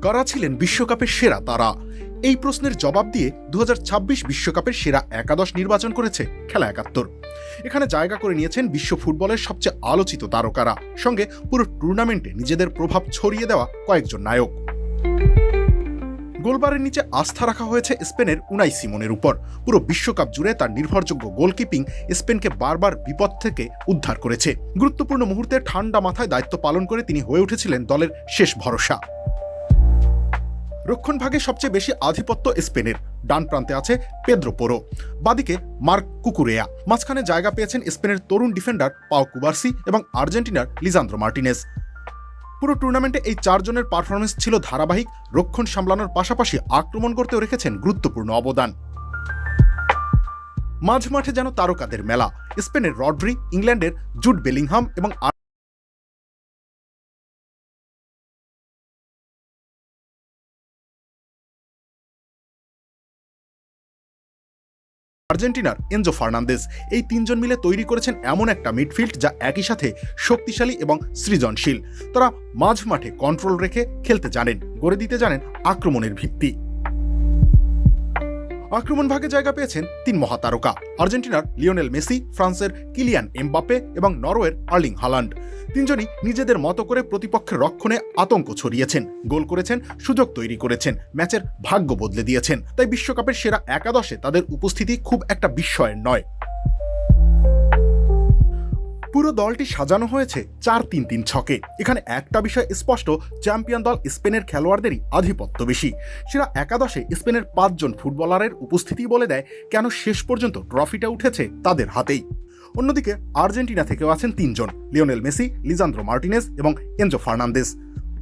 কারা ছিলেন বিশ্বকাপের সেরা তারা? এই প্রশ্নের জবাব দিয়ে 2026 বিশ্বকাপের সেরা একাদশ নির্বাচন করেছে খেলা ৭১। এখানে জায়গা করে নিয়েছেন বিশ্ব ফুটবলের সবচেয়ে আলোচিত তারকারা, সঙ্গে পুরো টুর্নামেন্টে নিজেদের প্রভাব ছড়িয়ে দেওয়া কয়েকজন নায়ক। গোলবারের নিচে আস্থা রাখা হয়েছে স্পেনের উনাই সিমনের উপর। পুরো বিশ্বকাপ জুড়ে তার নির্ভরযোগ্য গোলকিপিং স্পেনকে বারবার বিপদ থেকে উদ্ধার করেছে। গুরুত্বপূর্ণ মুহূর্তে ঠান্ডা মাথায় দায়িত্ব পালন করে তিনি হয়ে উঠেছিলেন দলের শেষ ভরসা। রক্ষণভাগে সবচেয়ে বেশি আধিপত্য স্পেনের। ডান প্রান্তে আছে পেদ্রো পোরো, বাদিকে মার্ক কুকুরেয়া। মাঝখানে জায়গা পেয়েছেন স্পেনের তরুণ ডিফেন্ডার পাও কুবার্সি এবং আর্জেন্টিনার লিজান্দ্রো মার্টিনেজ। পুরো টুর্নামেন্টে এই চারজনের পারফরমেন্স ছিল ধারাবাহিক। রক্ষণ সামলানোর পাশাপাশি আক্রমণ করতেও রেখেছেন গুরুত্বপূর্ণ অবদান। মাঝ মাঠে যেন তারকাদের মেলা। স্পেনের রড্রি, ইংল্যান্ডের জুড বেলিংহাম এবং আর্জেন্টিনার এনজো ফার্নান্দেজ। এই তিনজন মিলে তৈরি করেছেন এমন একটা মিডফিল্ড যা একই সাথে শক্তিশালী এবং সৃজনশীল। তারা মাঝ মাঠে কন্ট্রোল রেখে খেলতে জানেন, গড়ে দিতে জানেন আক্রমণের ভিত্তি। আক্রমণ ভাগে জায়গা পেয়েছেন তিন মহাতারকা: আর্জেন্টিনার লিওনেল মেসি, ফ্রান্সের কিলিয়ান এমবাপ্পে এবং নরওয়ের আর্লিং হালান্ড। তিনজনই নিজেদের মতো করে প্রতিপক্ষের রক্ষণে আতঙ্ক ছড়িয়েছেন, গোল করেছেন, সুযোগ তৈরি করেছেন, ম্যাচের ভাগ্য বদলে দিয়েছেন। তাই বিশ্বকাপের সেরা একাদশে তাদের উপস্থিতি খুব একটা বিস্ময়ের নয়। পুরো দলটি সাজানো হয়েছে ৪-৩-৩ ছকে। এখানে একটা বিষয় স্পষ্ট, চ্যাম্পিয়ন দল স্পেনের খেলোয়াড়দেরই আধিপত্য বেশি। সেরা একাদশে স্পেনের ৫ জন ফুটবলারের উপস্থিতি বলে দেয় কেন শেষ পর্যন্ত ট্রফিটা উঠেছে তাদের হাতেই। অন্যদিকে আর্জেন্টিনা থেকেও আছেন ৩ জন: লিওনেল মেসি, লিজান্দ্রো মার্টিনেজ এবং এনজো ফার্নান্দেজ।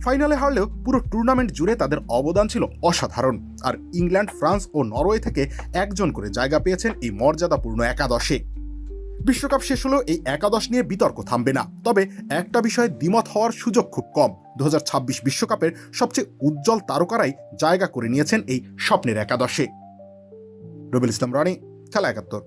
ফাইনালে হারলেও পুরো টুর্নামেন্ট জুড়ে তাদের অবদান ছিল অসাধারণ। আর ইংল্যান্ড, ফ্রান্স ও নরওয়ে থেকে একজন করে জায়গা পেয়েছেন এই মর্যাদাপূর্ণ একাদশে। বিশ্বকাপ শেষ হলেও এই একাদশ নিয়ে বিতর্ক থামবে না। তবে একটা বিষয়ে দ্বিমত হওয়ার সুযোগ খুব কম: 2026 বিশ্বকাপের সবচেয়ে উজ্জ্বল তারকারাই জায়গা করে নিয়েছেন এই স্বপ্নের একাদশে। রবিউল ইসলাম রানী, খেলা ৭১।